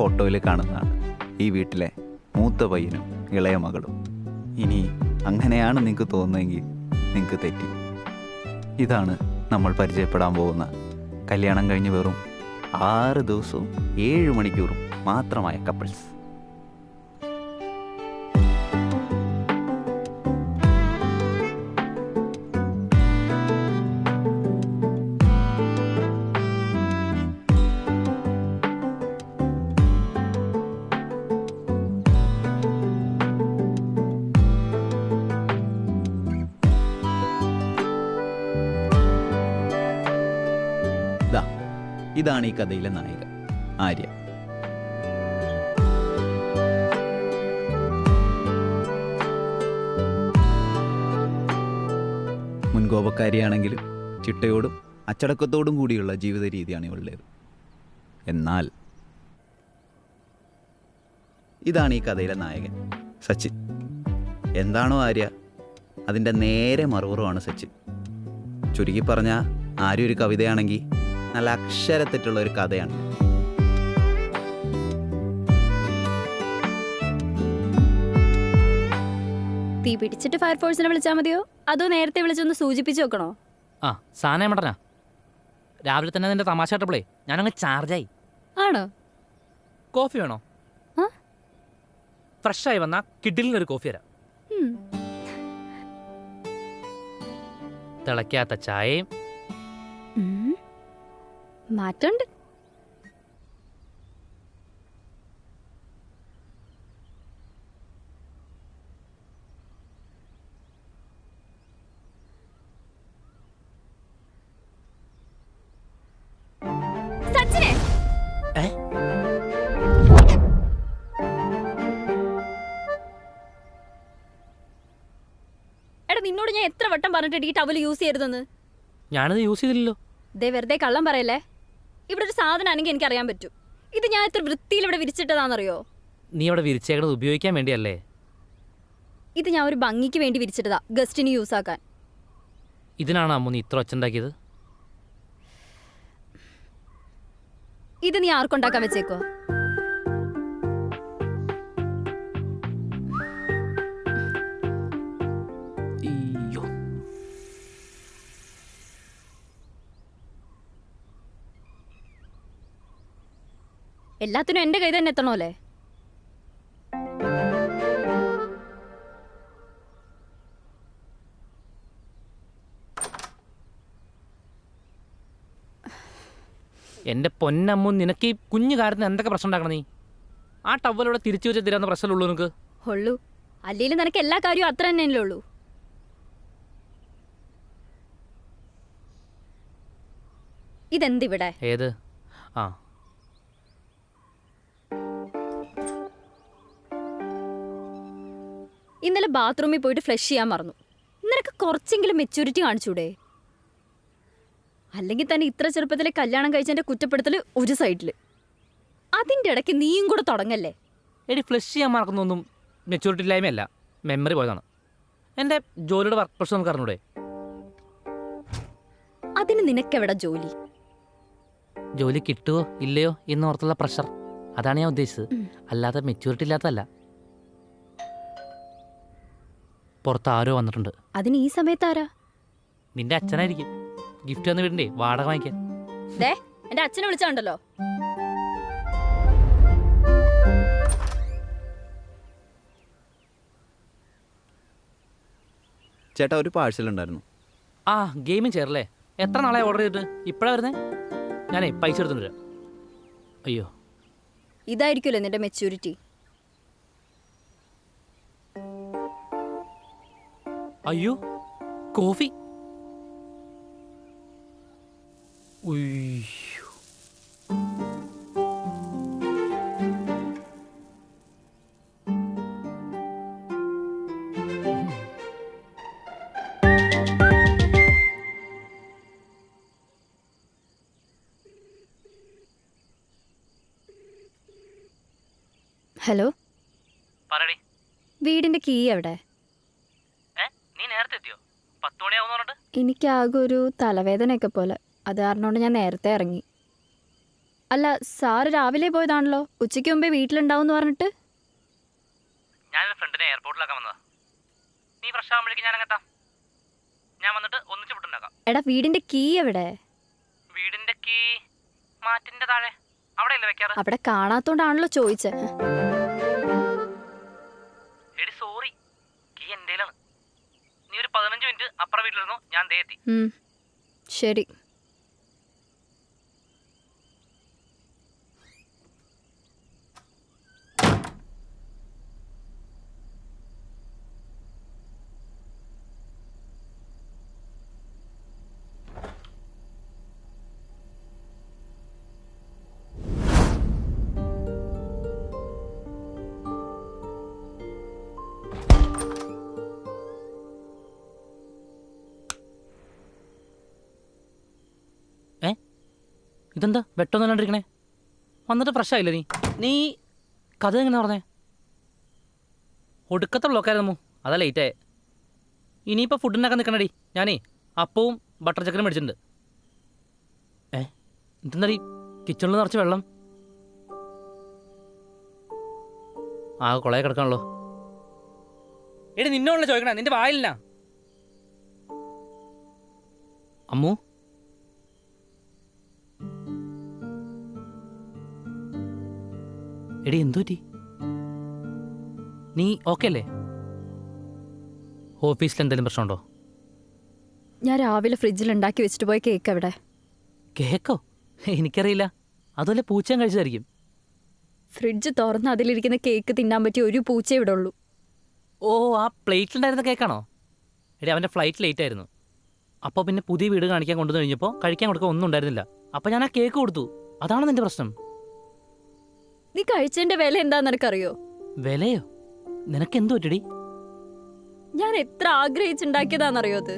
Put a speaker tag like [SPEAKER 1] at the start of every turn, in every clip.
[SPEAKER 1] ഫോട്ടോയിൽ കാണുന്നതാണ് ഈ വീട്ടിലെ മൂത്ത പയ്യനും ഇളയ മകളും. ഇനി അങ്ങനെയാണ് നിങ്ങൾക്ക് തോന്നുന്നതെങ്കിൽ നിങ്ങൾക്ക് തെറ്റി. ഇതാണ് നമ്മൾ പരിചയപ്പെടാൻ പോകുന്ന കല്യാണം കഴിഞ്ഞ് വെറും 6 ദിവസവും 7 മണിക്കൂറും മാത്രമായ കപ്പിൾസ്. ഇതാണ് ഈ കഥയിലെ നായിക ആര്യ. മുൻകോപക്കാരിയാണെങ്കിലും ചിട്ടയോടും അച്ചടക്കത്തോടും കൂടിയുള്ള ജീവിത രീതിയാണ് ഇവളുടേത്. എന്നാൽ ഇതാണ് ഈ കഥയിലെ നായകൻ സച്ചിൻ. എന്താണോ ആര്യ, അതിൻ്റെ നേരെ മറുപുറമാണ് സച്ചിൻ. ചുരുക്കി പറഞ്ഞാൽ ആര്യ ഒരു കവിതയാണെങ്കിൽ നല്ല അക്ഷരത്തെറ്റുള്ള ഒരു കഥയാണ്.
[SPEAKER 2] തീ പിടിച്ചിട്ട് ഫയർഫോഴ്സിനെ വിളിച്ചാൽ മതിയോ അതോ നേരത്തെ വിളിച്ചൊന്ന് സൂചിപ്പിച്ചു വെക്കണോ?
[SPEAKER 3] ആ സാധനം മട്ടനാ. രാവിലെ തന്നെ നിന്റെ തമാശ കേട്ടപ്പോഴേ ഞാനങ്ങ് ചാർജായി.
[SPEAKER 2] ആണോ?
[SPEAKER 3] കോഫി വേണോ? ഫ്രഷായി വന്നാ കിഡിലിനൊരു കോഫി തരാം. തിളയ്ക്കാത്ത ചായയും.
[SPEAKER 2] മാറ്റമുണ്ട്. സച്ചിനെ എടാ, നിന്നോട് ഞാൻ എത്ര വട്ടം പറഞ്ഞിട്ട് ഈ ടവൽ യൂസ് ചെയ്യരുതെന്ന്.
[SPEAKER 3] ഞാനത് യൂസ് ചെയ്തില്ലല്ലോ.
[SPEAKER 2] ദേ വെറുതെ കള്ളം പറയല്ലേ. ഇവിടെ ഒരു സാധനമാണെങ്കിൽ എനിക്ക് അറിയാൻ പറ്റും. ഇത് ഞാൻ എത്ര വൃത്തിയിൽ ഇവിടെ വിരിച്ചിട്ടതാണെന്നറിയോ?
[SPEAKER 3] നീ അവിടെ വിരിച്ചേക്കണത് ഉപയോഗിക്കാൻ വേണ്ടിയല്ലേ?
[SPEAKER 2] ഇത് ഞാൻ ഒരു ഭംഗിക്ക് വേണ്ടി വിരിച്ചിട്ടതാ, ഗസ്റ്റിന് യൂസ് ആക്കാൻ.
[SPEAKER 3] ഇതിനാണ് അമ്മ നീ ഇത്ര ഒച്ചുണ്ടാക്കിയത്?
[SPEAKER 2] ഇത് നീ ആർക്കുണ്ടാക്കാൻ വെച്ചേക്കോ? എല്ലാത്തിനും എന്റെ കൈ തന്നെ എത്തണോല്ലേ?
[SPEAKER 3] എൻ്റെ പൊന്നമ്മു, നിനക്ക് ഈ കുഞ്ഞു കാര്യത്തിന് എന്തൊക്കെ പ്രശ്നം ഉണ്ടാക്കണം? നീ ആ ടവലിവിടെ തിരിച്ചു വെച്ച് തരാവുന്ന പ്രശ്നമുള്ളൂ നിനക്ക്.
[SPEAKER 2] ഉള്ളൂ. അല്ലെങ്കിലും നിനക്ക് എല്ലാ കാര്യവും അത്ര തന്നെയല്ലേ ഉള്ളൂ. ഇതെന്തിവിടെ?
[SPEAKER 3] ഏത്? ആ
[SPEAKER 2] ഇന്നലെ ബാത്റൂമിൽ പോയിട്ട് ഫ്ലഷ് ചെയ്യാൻ മറന്നു. നിനക്ക് കുറച്ചെങ്കിലും മെച്യൂരിറ്റി കാണിച്ചൂടെ? അല്ലെങ്കിൽ തന്നെ ഇത്ര ചെറുപ്പത്തിലെ കല്യാണം കഴിച്ചതിന്റെ കുറ്റപ്പെടുത്തൽ ഒരു സൈഡില്, അതിൻ്റെ ഇടയ്ക്ക് നീയും കൂടെ തുടങ്ങല്ലേ.
[SPEAKER 3] എടി, ഫ്ലഷ് ചെയ്യാൻ മറക്കുന്നൊന്നും മെച്യൂരിറ്റി ഇല്ലായ്മയല്ല, മെമ്മറി പോയതാണ്. എൻ്റെ ജോലിയുടെ വർക്ക് പ്രശ്നം നമുക്ക് അറിഞ്ഞൂടെ?
[SPEAKER 2] അതിന് നിനക്കെവിടെ ജോലി?
[SPEAKER 3] ജോലി കിട്ടുമോ ഇല്ലയോ എന്നോർത്തുള്ള പ്രഷർ, അതാണ് ഞാൻ ഉദ്ദേശിച്ചത്. അല്ലാതെ മെച്യൂരിറ്റി ഇല്ലാത്തതല്ല. പുറത്ത് ആരോ വന്നിട്ടുണ്ട്.
[SPEAKER 2] അതിന് ഈ സമയത്ത് ആരാ?
[SPEAKER 3] നിന്റെ അച്ഛനായിരിക്കും. ഗിഫ്റ്റ് വന്ന് വീടിൻ്റെ വാടക വാങ്ങിക്കാൻ.
[SPEAKER 2] എന്റെ അച്ഛനെ വിളിച്ചാണ്ടല്ലോ.
[SPEAKER 1] ചേട്ടാ, ഒരു പാഴ്സൽ ഉണ്ടായിരുന്നു.
[SPEAKER 3] ആ, ഗെയിമിങ് ചെയറല്ലേ? എത്ര നാളെ ഓർഡർ ചെയ്തിട്ട് ഇപ്പോഴാണ് വരുന്നേ? ഞാനേ പൈസ എടുത്തുകൊണ്ട് വരാം. അയ്യോ,
[SPEAKER 2] ഇതായിരിക്കുമല്ലോ നിന്റെ മെച്യൂരിറ്റി.
[SPEAKER 3] അയ്യോ, കോഫി. ഉയ്യോ,
[SPEAKER 2] ഹലോ,
[SPEAKER 3] പറയടി.
[SPEAKER 2] വീടിന്റെ കീ എവിടെ?
[SPEAKER 3] നീ നേരത്തെ എത്തിയോ? 10 മണിയാവുന്ന പറഞ്ഞിട്ട്.
[SPEAKER 2] എനിക്കാകെ ഒരു തലവേദനയൊക്കെ പോലെ, അത് കാരണോണ്ട് ഞാൻ നേരത്തെ ഇറങ്ങി. അല്ല സാറ് രാവിലെ പോയതാണല്ലോ, ഉച്ചയ്ക്ക് മുമ്പേ വീട്ടിലുണ്ടാവും എന്ന് പറഞ്ഞിട്ട്.
[SPEAKER 3] ഞാനൊരു ഫ്രണ്ടിനെ എയർപോർട്ടിലാക്കാൻ വന്നതാ. നീ ഫ്രഷ് ആകുമ്പോഴേക്കും ഞാൻ അങ്ങെത്താം. ഞാൻ വന്നിട്ട് ഒന്നിച്ച് ഫുഡുണ്ടാക്കാം.
[SPEAKER 2] എടാ വീടിന്റെ കീ എവിടെ?
[SPEAKER 3] വീടിന്റെ കീ മാറ്റിന്റെ താഴെ അവിടെ അല്ലേ വെക്കാറ്?
[SPEAKER 2] അവിടെ കാണാത്തോണ്ടാണല്ലോ ചോദിച്ചേ.
[SPEAKER 3] എടി സോറി, കീ എന്റേലാണ്. നീ ഒരു 15 മിനിറ്റ് അപ്പുറം വീട്ടിലിരുന്നു, ഞാൻ ദേ എത്തി.
[SPEAKER 2] ശരി.
[SPEAKER 3] ഇതെന്താ വെട്ടൊന്നും അല്ലാണ്ടിരിക്കണേ? വന്നിട്ട് ഫ്രഷ് ആയില്ലേ നീ? നീ കഥ എങ്ങനെ പറഞ്ഞേ? ഒടുക്കത്തെ ബ്ലോക്കായിരുന്നു, അതാ ലേറ്റായേ. ഇനിയിപ്പോൾ ഫുഡിനൊക്കെ നിൽക്കണടി. ഞാനേ അപ്പവും ബട്ടർ ചിക്കനും മേടിച്ചിട്ടുണ്ട്. ഇതെന്താ കിച്ചണിൽ നിറച്ച് വെള്ളം? ആകെ കുളയെ കിടക്കാണല്ലോ. എടി നിന്നോടല്ലേ ചോദിക്കണേ, നിന്റെ വായിലില്ല. അമ്മു, എടി എന്തു പറ്റി? നീ ഓക്കെ അല്ലേ? ഓഫീസിൽ എന്തെങ്കിലും പ്രശ്നമുണ്ടോ?
[SPEAKER 2] ഞാൻ രാവിലെ ഫ്രിഡ്ജിൽ ഉണ്ടാക്കി വെച്ചിട്ട് പോയ കേക്ക് എവിടെ?
[SPEAKER 3] കേക്കോ? എനിക്കറിയില്ല. അതുപോലെ പൂച്ചയും കഴിച്ചതായിരിക്കും.
[SPEAKER 2] ഫ്രിഡ്ജ് തുറന്ന് അതിലിരിക്കുന്ന കേക്ക് തിന്നാൻ പറ്റിയ ഒരു പൂച്ചേ ഇവിടെ ഉള്ളൂ.
[SPEAKER 3] ഓ, ആ പ്ലേറ്റിലുണ്ടായിരുന്ന കേക്കാണോ? എടി അവൻ്റെ ഫ്ലൈറ്റ് ലേറ്റ് ആയിരുന്നു. അപ്പോൾ പിന്നെ പുതിയ വീട് കാണിക്കാൻ കൊണ്ടുവന്ന് കഴിഞ്ഞപ്പോൾ കഴിക്കാൻ കൊടുക്കാൻ ഒന്നും ഉണ്ടായിരുന്നില്ല. അപ്പോൾ ഞാൻ ആ കേക്ക് കൊടുത്തു. അതാണ് നിന്റെ പ്രശ്നം.
[SPEAKER 2] നീ കഴിച്ചതിന്റെ വില എന്താന്ന് നിനക്കറിയോ?
[SPEAKER 3] വിലയോ? നിനക്കെന്തു പറ്റടി?
[SPEAKER 2] ഞാൻ എത്ര ആഗ്രഹിച്ചുണ്ടാക്കിയതാണെന്നറിയോ അത്?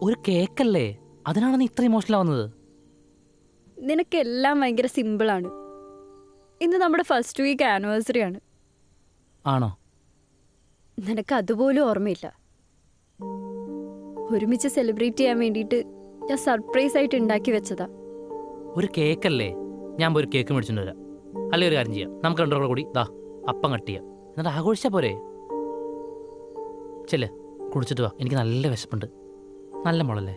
[SPEAKER 3] ഒരു കേക്കല്ലേ, അതിനാണ് നീ ഇത്ര ഇമോഷണൽ ആവുന്നത്?
[SPEAKER 2] നിനക്കെല്ലാം ഭയങ്കര സിമ്പിളാണ്. ഇന്ന് നമ്മുടെ ഫസ്റ്റ് വീക്ക് ആനിവേഴ്സറി ആണ്.
[SPEAKER 3] ആണോ?
[SPEAKER 2] നിനക്ക് അതുപോലും ഓർമ്മയില്ല. ഒരുമിച്ച് സെലിബ്രേറ്റ് ചെയ്യാൻ വേണ്ടിയിട്ട് ഞാൻ സർപ്രൈസ് ആയിട്ട് ഉണ്ടാക്കി വെച്ചതാ.
[SPEAKER 3] ഒരു കേക്കല്ലേ, ഞാൻ പോയി ഒരു കേക്ക് മേടിച്ചിട്ട് വരാം. അല്ലേ ഒരു കാര്യം ചെയ്യാം, നമുക്ക് രണ്ടു കൂടി ദാ അപ്പം കട്ട് ചെയ്യാം, എന്നിട്ട് ആഘോഷിച്ചാൽ പോരെ? ചെല്ലേ കുടിച്ചിട്ട് വാ, എനിക്ക് നല്ല വിശപ്പുണ്ട്. നല്ല മോളല്ലേ?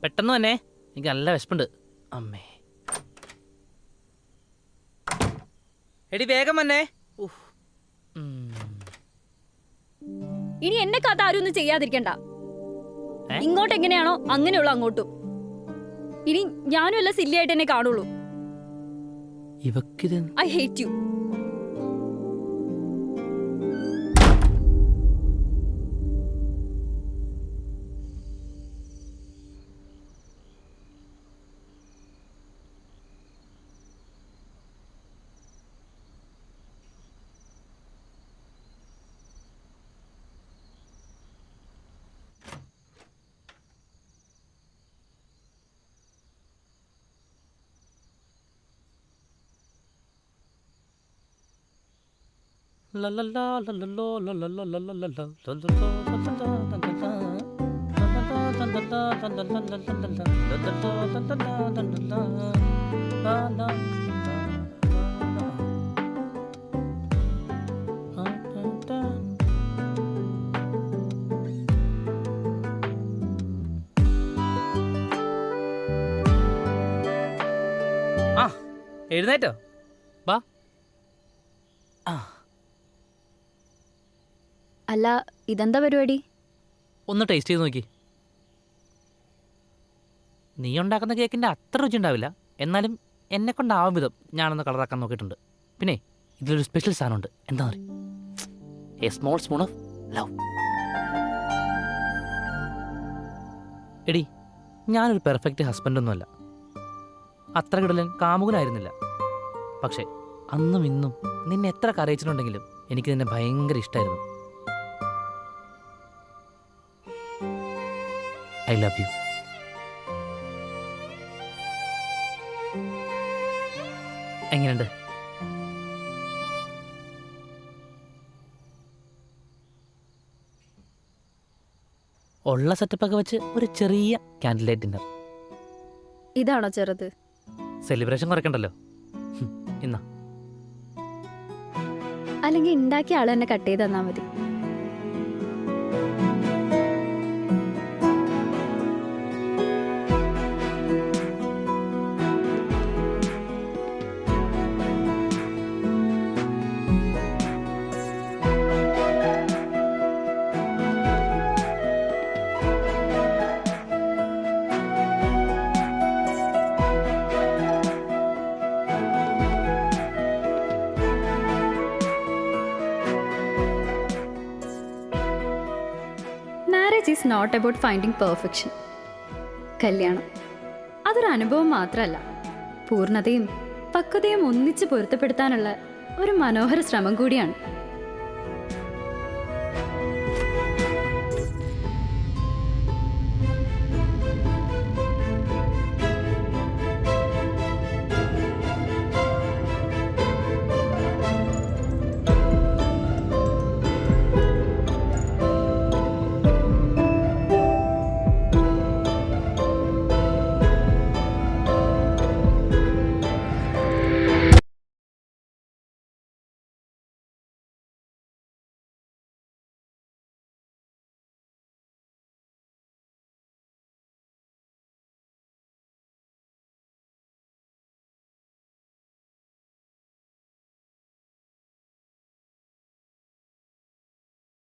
[SPEAKER 3] പെട്ടെന്ന് തന്നെ, എനിക്ക് നല്ല വിശപ്പുണ്ട്. അമ്മേ, എടി വേഗം വന്നേ.
[SPEAKER 2] ഇനി എന്നെ കഥ ആരും ഒന്നും ചെയ്യാതിരിക്കണ്ട. ഇങ്ങോട്ട് എങ്ങനെയാണോ അങ്ങനെയുള്ള അങ്ങോട്ടും. ഇനി ഞാനും എല്ലാം സില്ലി ആയിട്ട് എന്നെ കാണുള്ളൂ.
[SPEAKER 3] ഇവക്കിത്
[SPEAKER 2] ഐ ഹേറ്റ് യു.
[SPEAKER 3] ആ എഴുന്നേറ്റോ? വാ. ആ,
[SPEAKER 2] അല്ല ഇതെന്താ പരിപാടി?
[SPEAKER 3] ഒന്ന് ടേസ്റ്റ് ചെയ്ത് നോക്കി. നീ ഉണ്ടാക്കുന്ന കേക്കിൻ്റെ അത്ര രുചി ഉണ്ടാവില്ല, എന്നാലും എന്നെ കൊണ്ടാവും വിധം ഞാനൊന്ന് കളറാക്കാൻ നോക്കിയിട്ടുണ്ട്. പിന്നെ ഇതിലൊരു സ്പെഷ്യൽ സാധനമുണ്ട്. എന്താ പറയുക? A small spoon of love. എടി, ഞാനൊരു പെർഫെക്റ്റ് ഹസ്ബൻഡൊന്നുമല്ല, അത്ര കിടലൻ കാമുകനായിരുന്നില്ല. പക്ഷേ അന്നും ഇന്നും നിന്നെ എത്ര കരയിച്ചിട്ടുണ്ടെങ്കിലും എനിക്ക് നിന്നെ ഭയങ്കര ഇഷ്ടമായിരുന്നു. I love you. എങ്ങനെയുണ്ട്? ഉള്ള സെറ്റപ്പൊക്കെ വെച്ച് ഒരു ചെറിയ ക്യാൻഡിൽ ലൈറ്റ് ഡിന്നർ.
[SPEAKER 2] ഇതാണോ ചെറുത്?
[SPEAKER 3] സെലിബ്രേഷൻ കുറയ്ക്കണ്ടല്ലോ. ഇന്നാ
[SPEAKER 2] അല്ലെങ്കിൽ ഉണ്ടാക്കിയ ആൾ തന്നെ കട്ട് ചെയ്ത് തന്നാ മതി. Marriage is not about finding perfection. കല്യാണം അതൊരു അനുഭവം മാത്രമല്ല, പൂർണ്ണതയും പക്വതയും ഒന്നിച്ച് പൊരുത്തപ്പെടുത്താനുള്ള ഒരു മനോഹര ശ്രമം കൂടിയാണ്.